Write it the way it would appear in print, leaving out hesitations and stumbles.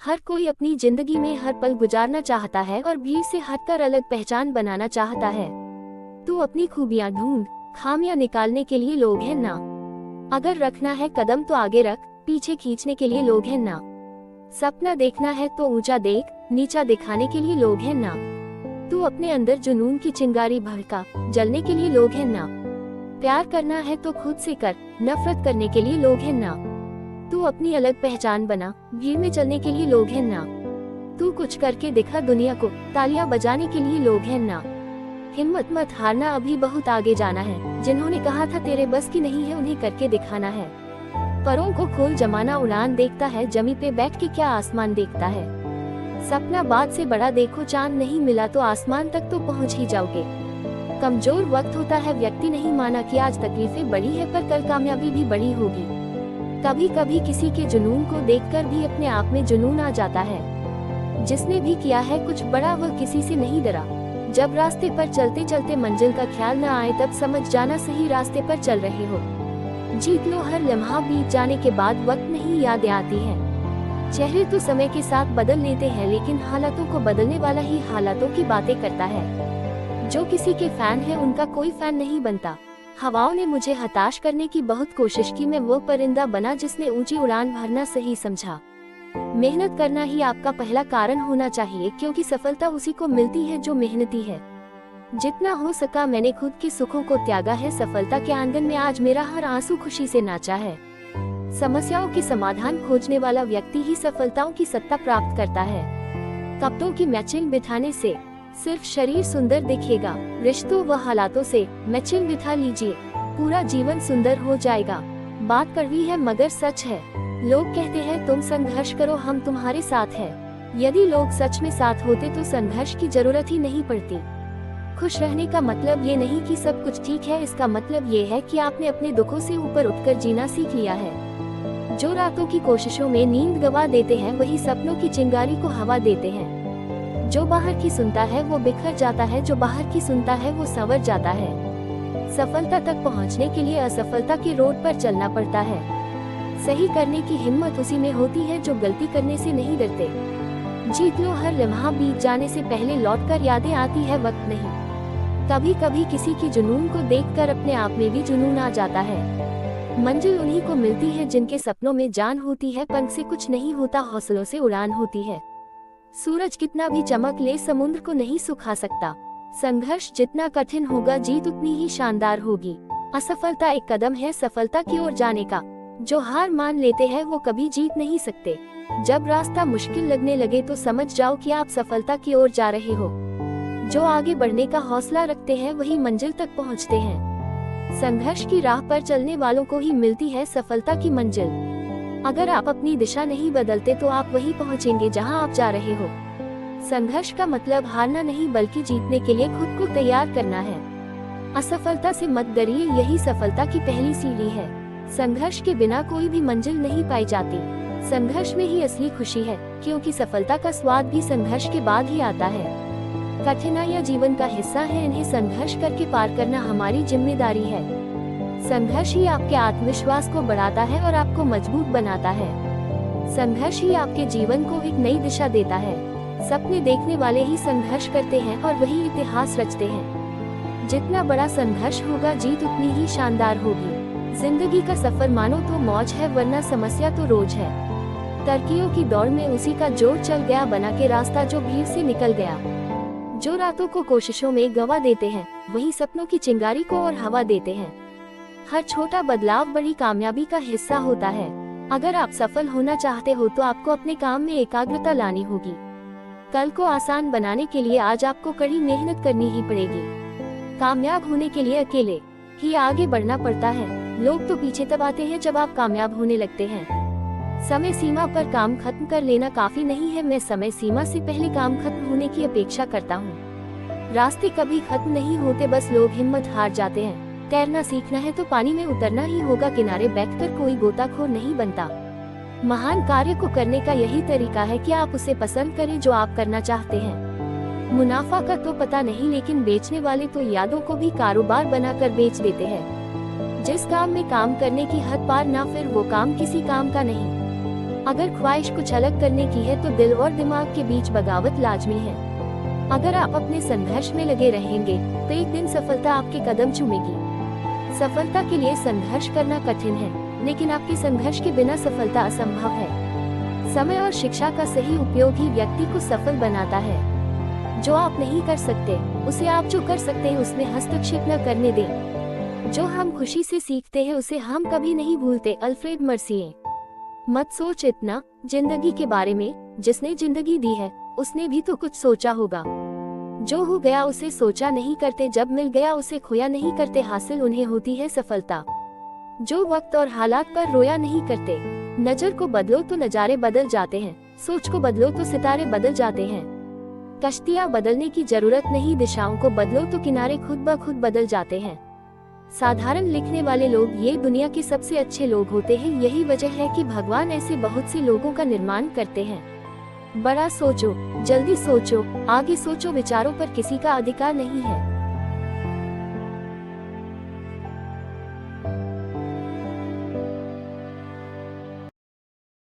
हर कोई अपनी जिंदगी में हर पल गुजारना चाहता है और भीड़ से हटकर अलग पहचान बनाना चाहता है। तू अपनी खूबियां ढूंढ, खामियां निकालने के लिए लोग हैं ना। अगर रखना है कदम तो आगे रख, पीछे खींचने के लिए लोग हैं ना। सपना देखना है तो ऊंचा देख, नीचा दिखाने के लिए लोग हैं ना। तू अपने अंदर जुनून की चिंगारी भड़का, जलने के लिए लोग हैं ना। प्यार करना है तो खुद से कर, नफरत करने के लिए लोग हैं ना। तू अपनी अलग पहचान बना, भीड़ में चलने के लिए लोग हैं ना। तू कुछ करके दिखा दुनिया को, तालियां बजाने के लिए लोग हैं ना। हिम्मत मत हारना, अभी बहुत आगे जाना है। जिन्होंने कहा था तेरे बस की नहीं है, उन्हें करके दिखाना है। परों को खोल, जमाना उड़ान देखता है, जमी पे बैठ के क्या आसमान देखता है। सपना बात से बड़ा देखो, चांद नहीं मिला तो आसमान तक तो पहुँच ही जाओगे। कमजोर वक्त होता है, व्यक्ति नहीं माना कि आज तकलीफें बड़ी है पर कल कामयाबी भी बड़ी होगी। कभी कभी किसी के जुनून को देखकर भी अपने आप में जुनून आ जाता है। जिसने भी किया है कुछ बड़ा वह किसी से नहीं डरा। जब रास्ते पर चलते चलते मंजिल का ख्याल न आए तब समझ जाना सही रास्ते पर चल रहे हो। जीत लो हर लम्हा, बीत जाने के बाद वक्त नहीं यादें आती हैं। चेहरे तो समय के साथ बदल लेते हैं लेकिन हालातों को बदलने वाला ही हालातों की बातें करता है। जो किसी के फैन है उनका कोई फैन नहीं बनता। हवाओं ने मुझे हताश करने की बहुत कोशिश की, मैं वो परिंदा बना जिसने ऊंची उड़ान भरना सही समझा। मेहनत करना ही आपका पहला कारण होना चाहिए, क्योंकि सफलता उसी को मिलती है जो मेहनती है। जितना हो सका मैंने खुद के सुखों को त्यागा है, सफलता के आंगन में आज मेरा हर आंसू खुशी से नाचा है। समस्याओं के समाधान खोजने वाला व्यक्ति ही सफलताओं की सत्ता प्राप्त करता है। कपड़ों की मैचिंग बिठाने से सिर्फ शरीर सुंदर दिखेगा, रिश्तों व हालातों से मैचिंग बिठा लीजिए, पूरा जीवन सुंदर हो जाएगा। बात कड़वी है मगर सच है। लोग कहते हैं तुम संघर्ष करो, हम तुम्हारे साथ हैं। यदि लोग सच में साथ होते तो संघर्ष की जरूरत ही नहीं पड़ती। खुश रहने का मतलब ये नहीं कि सब कुछ ठीक है, इसका मतलब ये है कि आपने अपने दुखों से ऊपर उठकर जीना सीख लिया है। जो रातों की कोशिशों में नींद गवा देते हैं वही सपनों की चिंगारी को हवा देते हैं। जो बाहर की सुनता है वो बिखर जाता है, जो बाहर की सुनता है वो संवर जाता है। सफलता तक पहुंचने के लिए असफलता के रोड पर चलना पड़ता है। सही करने की हिम्मत उसी में होती है जो गलती करने से नहीं डरते। जीत लो हर लम्हा, बीत जाने से पहले लौटकर यादें आती है, वक्त नहीं। कभी कभी किसी की जुनून को देखकर अपने आप में भी जुनून आ जाता है। मंजिल उन्हीं को मिलती है जिनके सपनों में जान होती है, पंख से कुछ नहीं होता, हौसलों से उड़ान होती है। सूरज कितना भी चमक ले समुद्र को नहीं सुखा सकता। संघर्ष जितना कठिन होगा जीत उतनी ही शानदार होगी। असफलता एक कदम है सफलता की ओर जाने का। जो हार मान लेते हैं वो कभी जीत नहीं सकते। जब रास्ता मुश्किल लगने लगे तो समझ जाओ कि आप सफलता की ओर जा रहे हो। जो आगे बढ़ने का हौसला रखते हैं वही मंजिल तक पहुंचते हैं। संघर्ष की राह पर चलने वालों को ही मिलती है सफलता की मंजिल। अगर आप अपनी दिशा नहीं बदलते तो आप वहीं पहुंचेंगे जहां आप जा रहे हो। संघर्ष का मतलब हारना नहीं बल्कि जीतने के लिए खुद को तैयार करना है। असफलता से मत डरिए, यही सफलता की पहली सीढ़ी है। संघर्ष के बिना कोई भी मंजिल नहीं पाई जाती। संघर्ष में ही असली खुशी है, क्योंकि सफलता का स्वाद भी संघर्ष के बाद ही आता है। कठिनाइयां जीवन का हिस्सा है, इन्हें संघर्ष करके पार करना हमारी जिम्मेदारी है। संघर्ष ही आपके आत्मविश्वास को बढ़ाता है और आपको मजबूत बनाता है। संघर्ष ही आपके जीवन को एक नई दिशा देता है। सपने देखने वाले ही संघर्ष करते हैं और वही इतिहास रचते हैं। जितना बड़ा संघर्ष होगा जीत उतनी ही शानदार होगी। जिंदगी का सफर मानो तो मौज है, वरना समस्या तो रोज है। तरक्कियों की दौड़ में उसी का जोर चल गया, बना के रास्ता जो भीड़ से निकल गया। जो रातों को कोशिशों में गवा देते हैं वही सपनों की चिंगारी को और हवा देते हैं। हर छोटा बदलाव बड़ी कामयाबी का हिस्सा होता है। अगर आप सफल होना चाहते हो तो आपको अपने काम में एकाग्रता लानी होगी। कल को आसान बनाने के लिए आज आपको कड़ी मेहनत करनी ही पड़ेगी। कामयाब होने के लिए अकेले ही आगे बढ़ना पड़ता है। लोग तो पीछे तब आते हैं जब आप कामयाब होने लगते हैं। समय सीमा पर काम खत्म कर लेना काफी नहीं है, मैं समय सीमा से पहले काम खत्म होने की अपेक्षा करता हूँ। रास्ते कभी खत्म नहीं होते, बस लोग हिम्मत हार जाते हैं। तैरना सीखना है तो पानी में उतरना ही होगा, किनारे बैठकर कोई गोताखोर नहीं बनता। महान कार्य को करने का यही तरीका है कि आप उसे पसंद करें जो आप करना चाहते हैं। मुनाफा का तो पता नहीं, लेकिन बेचने वाले तो यादों को भी कारोबार बनाकर बेच देते हैं। जिस काम में काम करने की हद पार ना, फिर वो काम किसी काम का नहीं। अगर ख्वाहिश कुछ अलग करने की है तो दिल और दिमाग के बीच बगावत लाजमी है। अगर आप अपने संघर्ष में लगे रहेंगे तो एक दिन सफलता आपके कदम चूमेगी। सफलता के लिए संघर्ष करना कठिन है, लेकिन आपके संघर्ष के बिना सफलता असंभव है। समय और शिक्षा का सही उपयोग ही व्यक्ति को सफल बनाता है। जो आप नहीं कर सकते उसे आप जो कर सकते हैं उसमें हस्तक्षेप न करने दें। जो हम खुशी से सीखते हैं उसे हम कभी नहीं भूलते। अल्फ्रेड मर्सिए। मत सोच इतना जिंदगी के बारे में, जिसने जिंदगी दी है उसने भी तो कुछ सोचा होगा। जो हो गया उसे सोचा नहीं करते, जब मिल गया उसे खोया नहीं करते। हासिल उन्हें होती है सफलता जो वक्त और हालात पर रोया नहीं करते। नजर को बदलो तो नजारे बदल जाते हैं, सोच को बदलो तो सितारे बदल जाते हैं। कश्तियां बदलने की जरूरत नहीं, दिशाओं को बदलो तो किनारे खुद ब खुद बदल जाते हैं। साधारण लिखने वाले लोग ये दुनिया के सबसे अच्छे लोग होते हैं। यही वजह है कि भगवान ऐसे बहुत से लोगों का निर्माण करते हैं। बड़ा सोचो, जल्दी सोचो, आगे सोचो, विचारों पर किसी का अधिकार नहीं है।